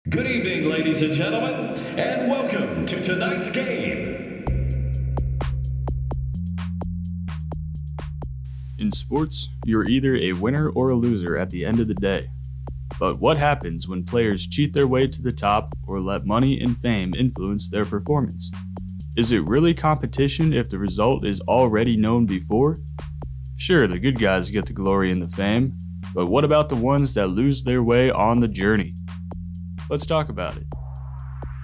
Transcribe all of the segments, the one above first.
Good evening, ladies and gentlemen, and welcome to tonight's game. In sports, you're either a winner or a loser at the end of the day. But what happens when players cheat their way to the top or let money and fame influence their performance? Is it really competition if the result is already known before? Sure, the good guys get the glory and the fame, but what about the ones that lose their way on the journey? Let's talk about it.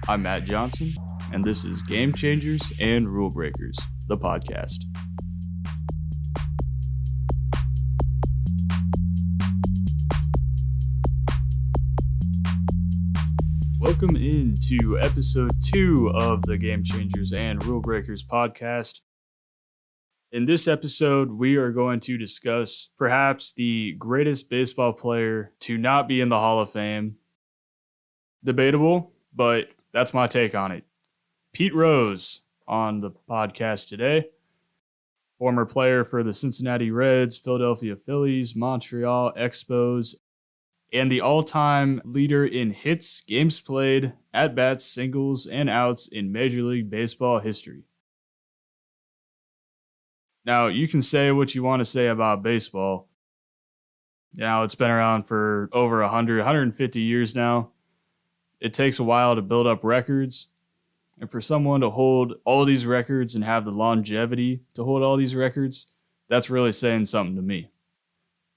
I'm Matt Johnson, and this is Game Changers and Rule Breakers, the podcast. Welcome into episode 2 of the Game Changers and Rule Breakers podcast. In this episode, we are going to discuss perhaps the greatest baseball player to not be in the Hall of Fame. Debatable, but that's my take on it. Pete Rose on the podcast today. Former player for the Cincinnati Reds, Philadelphia Phillies, Montreal Expos, and the all-time leader in hits, games played, at-bats, singles, and outs in Major League Baseball history. Now, you can say what you want to say about baseball. Now, it's been around for over 150 years now. It takes a while to build up records, and for someone to hold all these records and have the longevity to hold all these records, that's really saying something to me.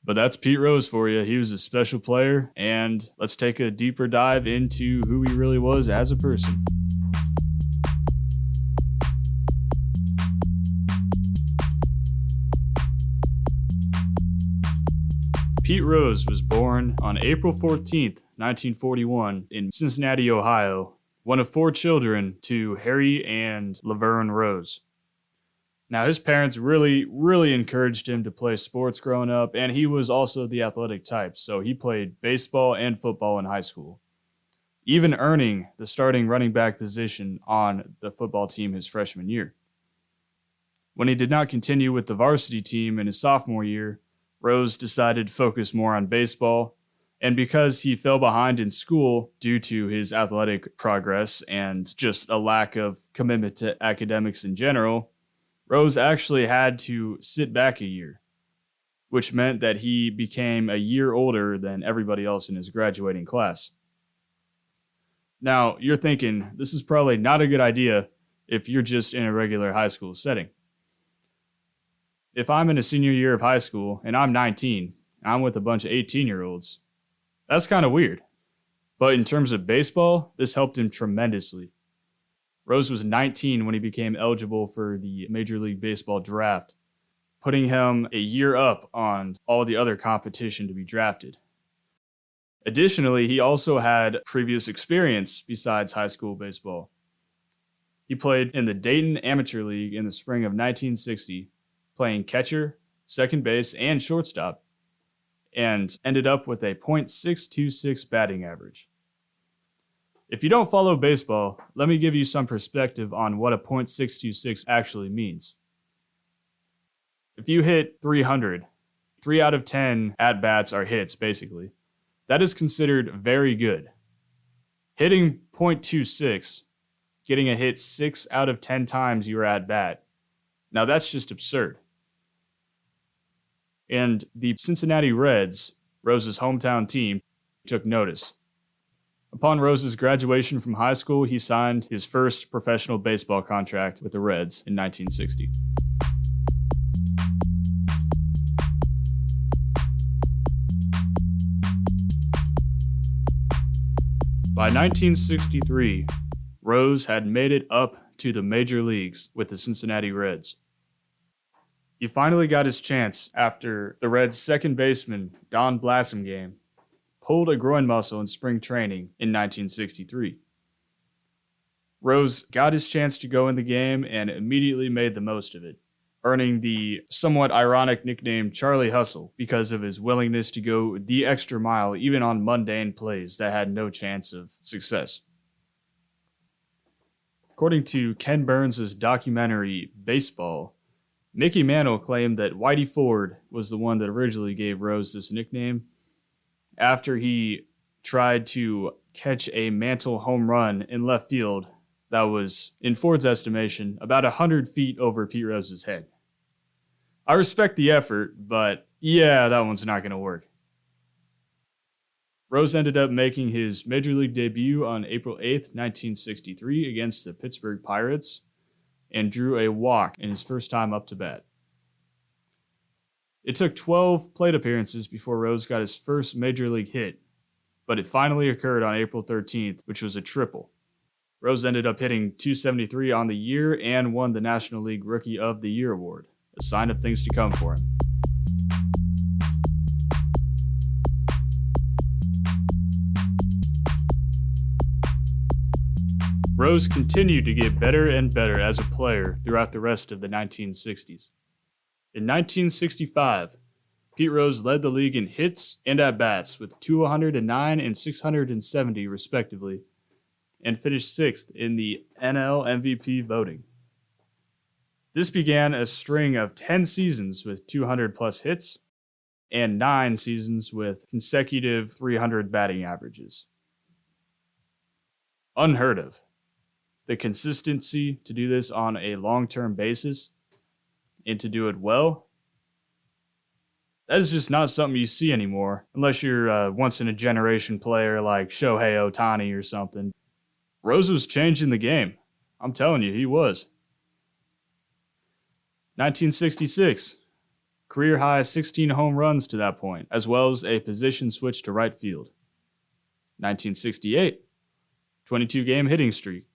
But that's Pete Rose for you. He was a special player, and let's take a deeper dive into who he really was as a person. Pete Rose was born on April 14th, 1941 in Cincinnati, Ohio, one of 4 children to Harry and Laverne Rose. Now, his parents really encouraged him to play sports growing up, and he was also the athletic type, so he played baseball and football in high school, even earning the starting running back position on the football team his freshman year. When he did not continue with the varsity team in his sophomore year, Rose decided to focus more on baseball, and because he fell behind in school due to his athletic progress and just a lack of commitment to academics in general, Rose actually had to sit back a year, which meant that he became a year older than everybody else in his graduating class. Now, you're thinking, this is probably not a good idea if you're just in a regular high school setting. If I'm in a senior year of high school and I'm 19, I'm with a bunch of 18-year-olds, that's kind of weird. But in terms of baseball, this helped him tremendously. Rose was 19 when he became eligible for the Major League Baseball draft, putting him a year up on all the other competition to be drafted. Additionally, he also had previous experience besides high school baseball. He played in the Dayton Amateur League in the spring of 1960, playing catcher, second base, and shortstop, and ended up with a .626 batting average. If you don't follow baseball, let me give you some perspective on what a .626 actually means. If you hit 300, 3 out of 10 at-bats are hits, basically. That is considered very good. Hitting .26, getting a hit 6 out of 10 times you were at-bat. Now that's just absurd. And the Cincinnati Reds, Rose's hometown team, took notice. Upon Rose's graduation from high school, he signed his first professional baseball contract with the Reds in 1960. By 1963, Rose had made it up to the major leagues with the Cincinnati Reds. He finally got his chance after the Reds' second baseman, Don Blasingame, pulled a groin muscle in spring training in 1963. Rose got his chance to go in the game and immediately made the most of it, earning the somewhat ironic nickname Charlie Hustle because of his willingness to go the extra mile even on mundane plays that had no chance of success. According to Ken Burns' documentary Baseball, Mickey Mantle claimed that Whitey Ford was the one that originally gave Rose this nickname after he tried to catch a mantle home run in left field that was, in Ford's estimation, about 100 feet over Pete Rose's head. I respect the effort, but yeah, that one's not going to work. Rose ended up making his Major League debut on April 8th, 1963 against the Pittsburgh Pirates and drew a walk in his first time up to bat. It took 12 plate appearances before Rose got his first Major League hit, but it finally occurred on April 13th, which was a triple. Rose ended up hitting .273 on the year and won the National League Rookie of the Year award, a sign of things to come for him. Rose continued to get better and better as a player throughout the rest of the 1960s. In 1965, Pete Rose led the league in hits and at-bats with 209 and 670 respectively, and finished 6th in the NL MVP voting. This began a string of 10 seasons with 200-plus hits and 9 seasons with consecutive 300 batting averages. Unheard of. The consistency to do this on a long-term basis and to do it well, that is just not something you see anymore, unless you're a once-in-a-generation player like Shohei Ohtani or something. Rose was changing the game. I'm telling you, he was. 1966, career high 16 home runs to that point, as well as a position switch to right field. 1968, 22-game hitting streak.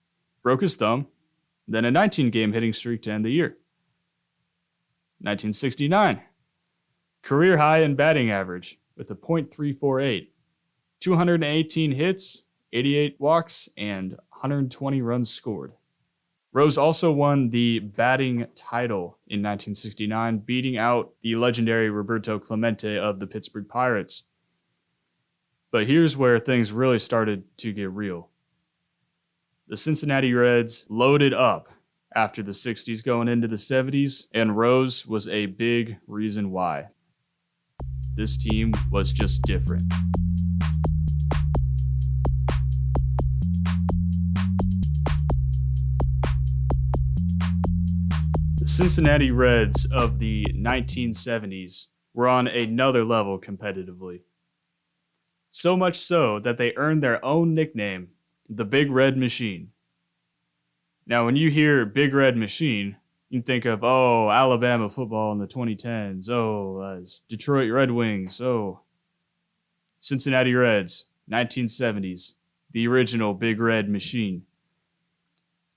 Broke his thumb, then a 19-game hitting streak to end the year. 1969, career high in batting average with a .348, 218 hits, 88 walks, and 120 runs scored. Rose also won the batting title in 1969, beating out the legendary Roberto Clemente of the Pittsburgh Pirates. But here's where things really started to get real. The Cincinnati Reds loaded up after the 60s going into the 70s, and Rose was a big reason why. This team was just different. The Cincinnati Reds of the 1970s were on another level competitively. So much so that they earned their own nickname, the Big Red Machine. Now, when you hear Big Red Machine, you think of, Alabama football in the 2010s, Detroit Red Wings, Cincinnati Reds, 1970s, the original Big Red Machine.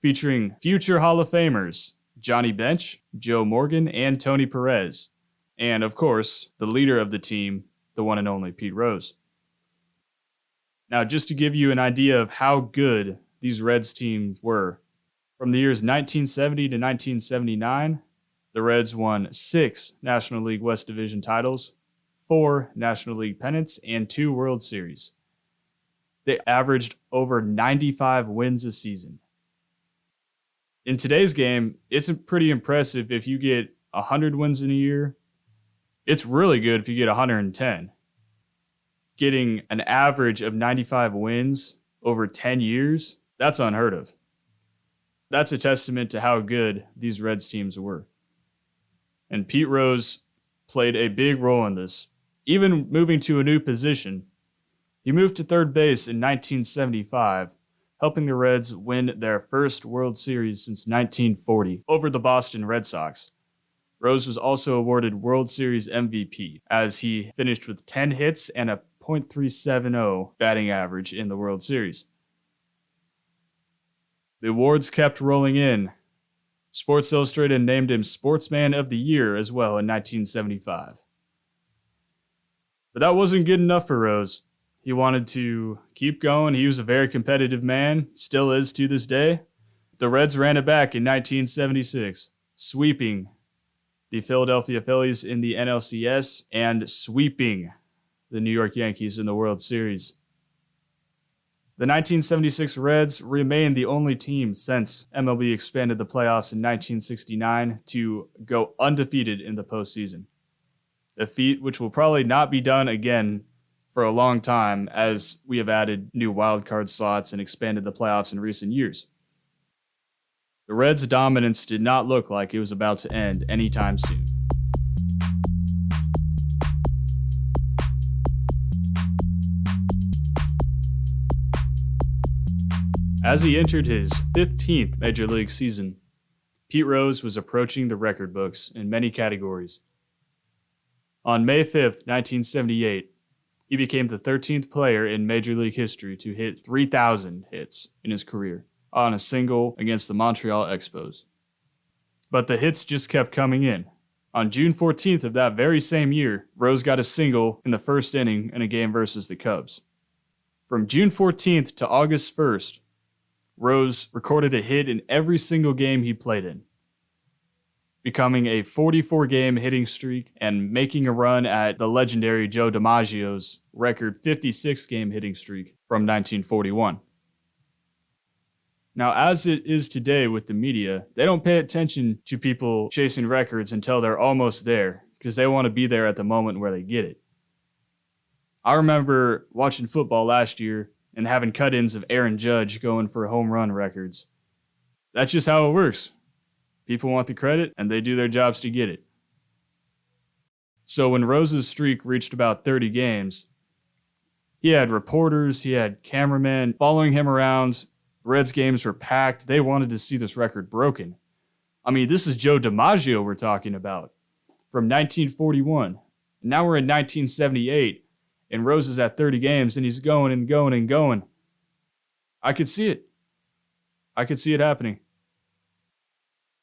Featuring future Hall of Famers, Johnny Bench, Joe Morgan, and Tony Perez. And, of course, the leader of the team, the one and only Pete Rose. Now, just to give you an idea of how good these Reds teams were, from the years 1970 to 1979, the Reds won 6 National League West Division titles, 4 National League pennants, and 2 World Series. They averaged over 95 wins a season. In today's game, it's pretty impressive if you get 100 wins in a year. It's really good if you get 110. Getting an average of 95 wins over 10 years, that's unheard of. That's a testament to how good these Reds teams were. And Pete Rose played a big role in this. Even moving to a new position, he moved to third base in 1975, helping the Reds win their first World Series since 1940 over the Boston Red Sox. Rose was also awarded World Series MVP, as he finished with 10 hits and a .370 batting average in the World Series. The awards kept rolling in. Sports Illustrated named him Sportsman of the Year as well in 1975. But that wasn't good enough for Rose. He wanted to keep going. He was a very competitive man, still is to this day. The Reds ran it back in 1976, sweeping the Philadelphia Phillies in the NLCS and sweeping the New York Yankees in the World Series. The 1976 Reds remained the only team since MLB expanded the playoffs in 1969 to go undefeated in the postseason, a feat which will probably not be done again for a long time as we have added new wildcard slots and expanded the playoffs in recent years. The Reds' dominance did not look like it was about to end anytime soon. As he entered his 15th Major League season, Pete Rose was approaching the record books in many categories. On May 5th, 1978, he became the 13th player in Major League history to hit 3,000 hits in his career on a single against the Montreal Expos. But the hits just kept coming in. On June 14th of that very same year, Rose got a single in the first inning in a game versus the Cubs. From June 14th to August 1st, Rose recorded a hit in every single game he played in, becoming a 44-game hitting streak and making a run at the legendary Joe DiMaggio's record 56-game hitting streak from 1941. Now, as it is today with the media, they don't pay attention to people chasing records until they're almost there, because they want to be there at the moment where they get it. I remember watching football last year and having cut-ins of Aaron Judge going for home run records. That's just how it works. People want the credit, and they do their jobs to get it. So when Rose's streak reached about 30 games, he had reporters, he had cameramen following him around. Reds games were packed. They wanted to see this record broken. I mean, this is Joe DiMaggio we're talking about from 1941. Now we're in 1978. And Rose is at 30 games, and he's going and going and going. I could see it. I could see it happening.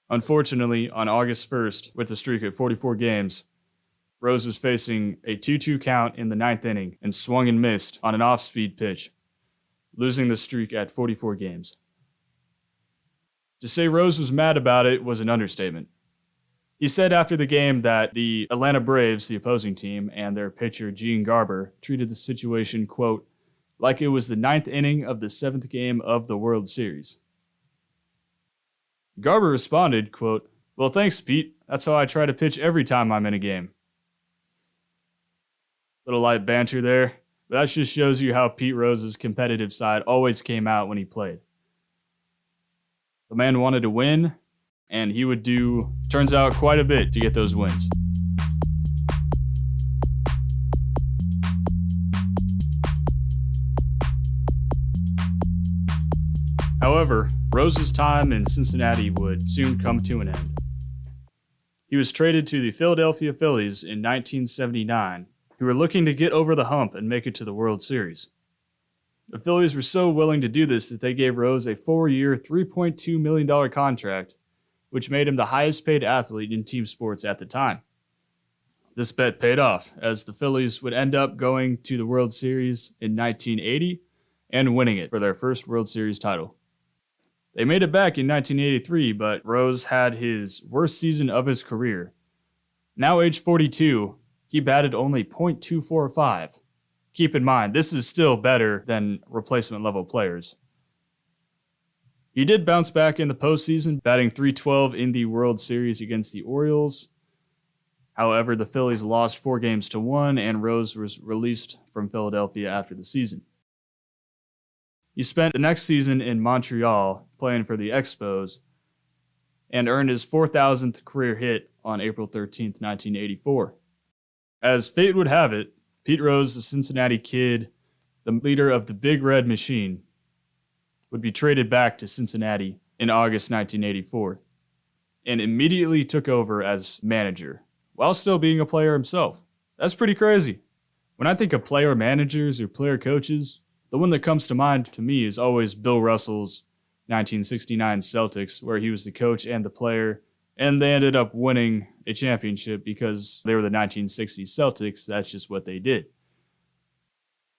Unfortunately, on August 1st, with the streak at 44 games, Rose was facing a 2-2 count in the ninth inning and swung and missed on an off-speed pitch, losing the streak at 44 games. To say Rose was mad about it was an understatement. He said after the game that the Atlanta Braves, the opposing team, and their pitcher Gene Garber treated the situation, quote, like it was the ninth inning of the seventh game of the World Series. Garber responded, quote, well, thanks, Pete. That's how I try to pitch every time I'm in a game. Little light banter there, but that just shows you how Pete Rose's competitive side always came out when he played. The man wanted to win, and he would do, turns out, quite a bit to get those wins. However, Rose's time in Cincinnati would soon come to an end. He was traded to the Philadelphia Phillies in 1979, who were looking to get over the hump and make it to the World Series. The Phillies were so willing to do this that they gave Rose a 4-year, $3.2 million contract, which made him the highest paid athlete in team sports at the time. This bet paid off, as the Phillies would end up going to the World Series in 1980 and winning it for their first World Series title. They made it back in 1983, but Rose had his worst season of his career. Now age 42, he batted only .245. Keep in mind, this is still better than replacement level players. He did bounce back in the postseason, batting .312 in the World Series against the Orioles. However, the Phillies lost 4-1, and Rose was released from Philadelphia after the season. He spent the next season in Montreal playing for the Expos and earned his 4,000th career hit on April 13, 1984. As fate would have it, Pete Rose, the Cincinnati Kid, the leader of the Big Red Machine, would be traded back to Cincinnati in August 1984 and immediately took over as manager while still being a player himself. That's pretty crazy. When I think of player managers or player coaches, the one that comes to mind to me is always Bill Russell's 1969 Celtics, where he was the coach and the player, and they ended up winning a championship because they were the 1960s Celtics. That's just what they did.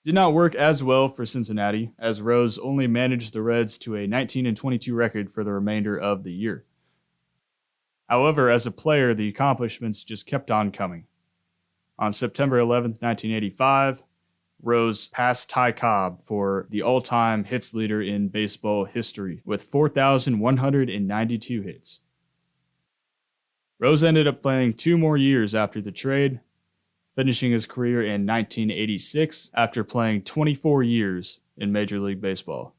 Did not work as well for Cincinnati, as Rose only managed the Reds to a 19-22 record for the remainder of the year. However, as a player, the accomplishments just kept on coming. On September 11, 1985, Rose passed Ty Cobb for the all-time hits leader in baseball history with 4,192 hits. Rose ended up playing 2 more years after the trade, finishing his career in 1986 after playing 24 years in Major League Baseball.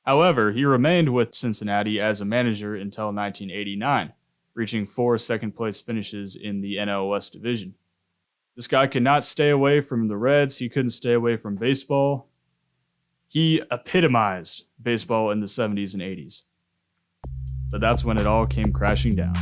However, he remained with Cincinnati as a manager until 1989, reaching 4 second-place finishes in the NL West division. This guy could not stay away from the Reds. He couldn't stay away from baseball. He epitomized baseball in the 70s and 80s. But that's when it all came crashing down.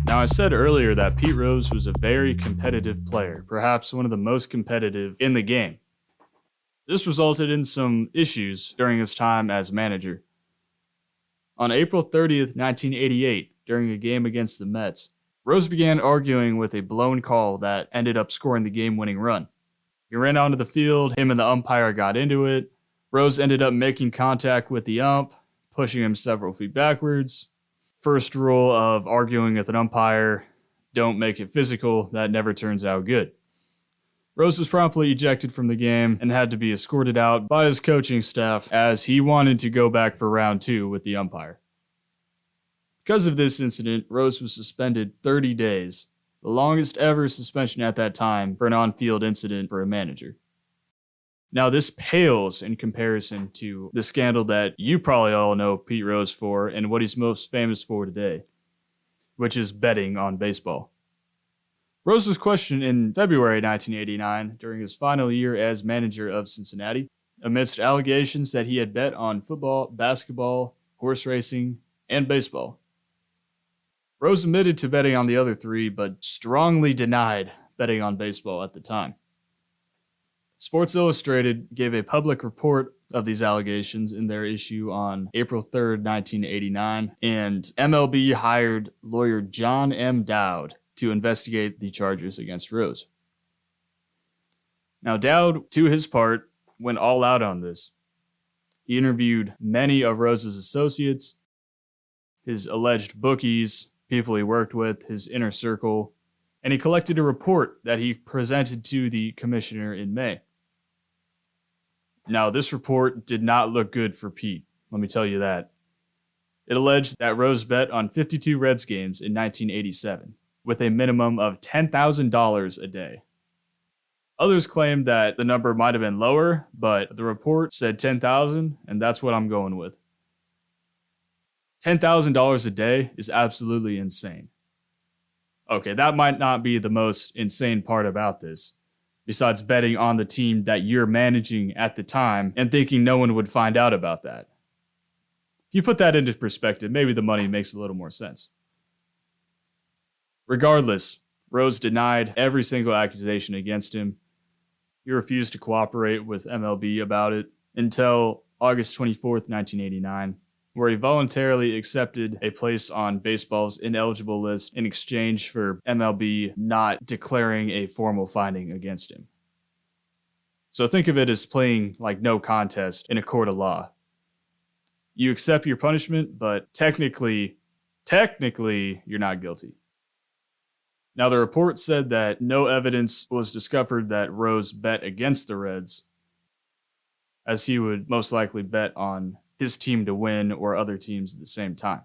Now, I said earlier that Pete Rose was a very competitive player, perhaps one of the most competitive in the game. This resulted in some issues during his time as manager. On April 30th, 1988, during a game against the Mets, Rose began arguing with a blown call that ended up scoring the game-winning run. He ran onto the field, him and the umpire got into it. Rose ended up making contact with the ump, pushing him several feet backwards. First rule of arguing with an umpire, don't make it physical. That never turns out good. Rose was promptly ejected from the game and had to be escorted out by his coaching staff as he wanted to go back for round 2 with the umpire. Because of this incident, Rose was suspended 30 days, the longest ever suspension at that time for an on-field incident for a manager. Now, this pales in comparison to the scandal that you probably all know Pete Rose for and what he's most famous for today, which is betting on baseball. Rose was questioned in February 1989 during his final year as manager of Cincinnati, amidst allegations that he had bet on football, basketball, horse racing, and baseball. Rose admitted to betting on the other 3, but strongly denied betting on baseball at the time. Sports Illustrated gave a public report of these allegations in their issue on April 3rd, 1989, and MLB hired lawyer John M. Dowd to investigate the charges against Rose. Now, Dowd, to his part, went all out on this. He interviewed many of Rose's associates, his alleged bookies, people he worked with, his inner circle, and he collected a report that he presented to the commissioner in May. Now, this report did not look good for Pete, let me tell you that. It alleged that Rose bet on 52 Reds games in 1987, with a minimum of $10,000 a day. Others claimed that the number might have been lower, but the report said 10,000, and that's what I'm going with. $10,000 a day is absolutely insane. Okay, that might not be the most insane part about this, besides betting on the team that you're managing at the time and thinking no one would find out about that. If you put that into perspective, maybe the money makes a little more sense. Regardless, Rose denied every single accusation against him. He refused to cooperate with MLB about it until August 24th, 1989, where he voluntarily accepted a place on baseball's ineligible list in exchange for MLB not declaring a formal finding against him. So think of it as playing like no contest in a court of law. You accept your punishment, but technically, you're not guilty. Now, the report said that no evidence was discovered that Rose bet against the Reds, as he would most likely bet on his team to win or other teams at the same time.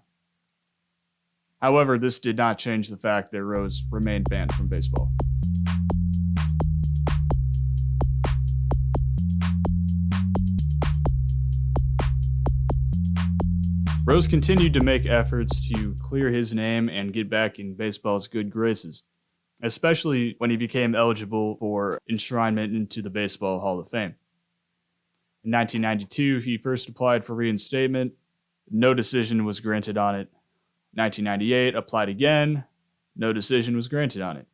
However, this did not change the fact that Rose remained banned from baseball. Rose continued to make efforts to clear his name and get back in baseball's good graces, especially when he became eligible for enshrinement into the Baseball Hall of Fame. In 1992, he first applied for reinstatement. No decision was granted on it. 1998, applied again. No decision was granted on it.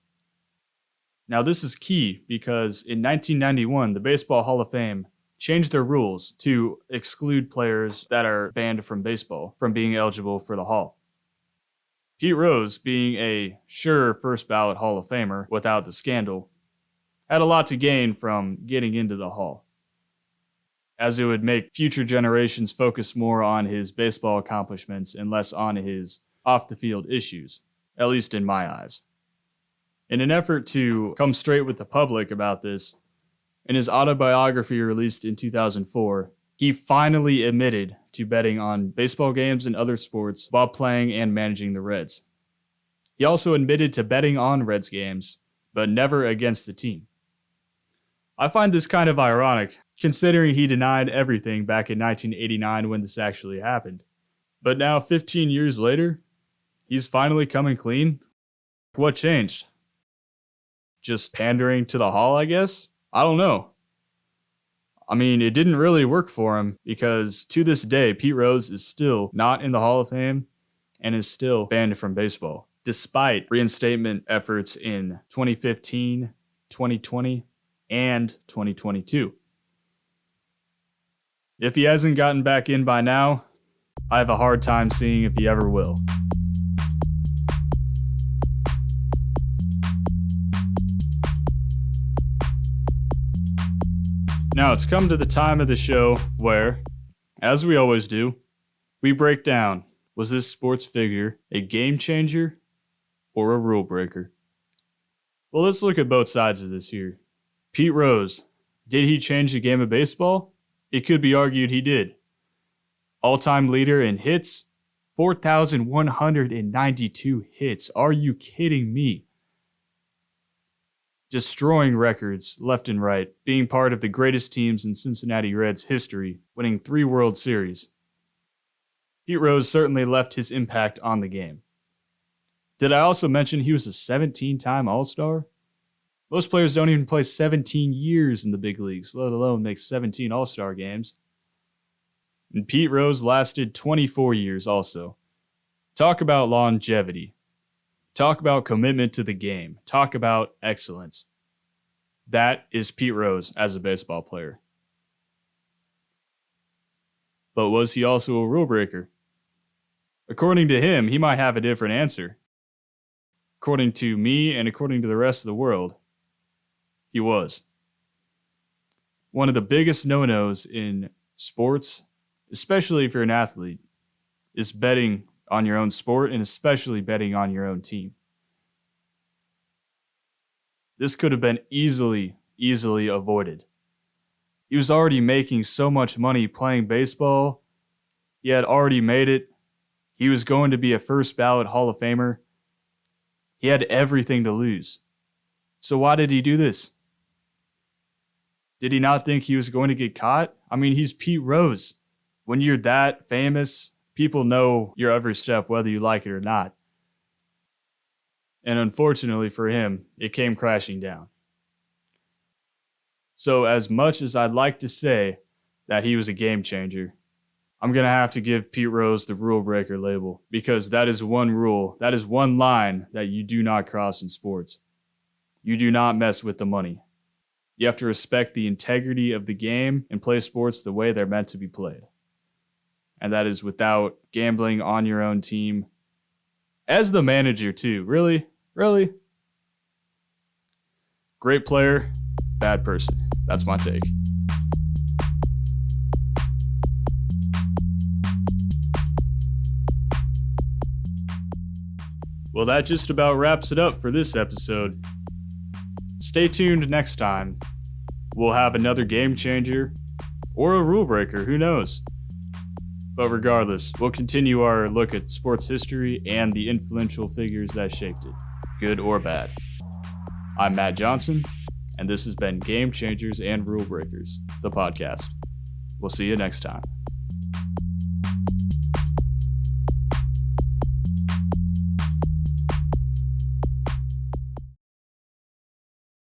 Now, this is key because in 1991, the Baseball Hall of Fame changed their rules to exclude players that are banned from baseball from being eligible for the Hall. Pete Rose, being a sure first ballot Hall of Famer without the scandal, had a lot to gain from getting into the Hall, as it would make future generations focus more on his baseball accomplishments and less on his off-the-field issues, at least in my eyes. In an effort to come straight with the public about this, in his autobiography released in 2004, he finally admitted to betting on baseball games and other sports while playing and managing the Reds. He also admitted to betting on Reds games, but never against the team. I find this kind of ironic, considering he denied everything back in 1989 when this actually happened. But now, 15 years later, he's finally coming clean. What changed? Just pandering to the Hall, I guess? I don't know. I mean, it didn't really work for him because to this day, Pete Rose is still not in the Hall of Fame and is still banned from baseball, despite reinstatement efforts in 2015, 2020, and 2022. If he hasn't gotten back in by now, I have a hard time seeing if he ever will. Now it's come to the time of the show where, as we always do, we break down, was this sports figure a game changer or a rule breaker? Well, let's look at both sides of this here. Pete Rose, did he change the game of baseball? It could be argued he did. All-time leader in hits, 4,192 hits. Are you kidding me? Destroying records left and right, being part of the greatest teams in Cincinnati Reds history, winning 3 World Series. Pete Rose certainly left his impact on the game. Did I also mention he was a 17-time All-Star? Most players don't even play 17 years in the big leagues, let alone make 17 All-Star games. And Pete Rose lasted 24 years also. Talk about longevity. Talk about commitment to the game. Talk about excellence. That is Pete Rose as a baseball player. But was he also a rule breaker? According to him, he might have a different answer. According to me and according to the rest of the world, he was. One of the biggest no-nos in sports, especially if you're an athlete, is betting on your own sport and especially betting on your own team. This could have been easily avoided. He was already making so much money playing baseball. He had already made it. He was going to be a first ballot Hall of Famer. He had everything to lose. So why did he do this? Did he not think he was going to get caught? I mean, he's Pete Rose. When you're that famous, people know your every step, whether you like it or not. And unfortunately for him, it came crashing down. So as much as I'd like to say that he was a game changer, I'm going to have to give Pete Rose the rule breaker label because that is one rule, that is one line that you do not cross in sports. You do not mess with the money. You have to respect the integrity of the game and play sports the way they're meant to be played. And that is without gambling on your own team. As the manager, too. Really? Really? Great player, bad person. That's my take. Well, that just about wraps it up for this episode. Stay tuned next time. We'll have another game changer or a rule breaker, who knows? But regardless, we'll continue our look at sports history and the influential figures that shaped it, good or bad. I'm Matt Johnson, and this has been Game Changers and Rule Breakers, the podcast. We'll see you next time.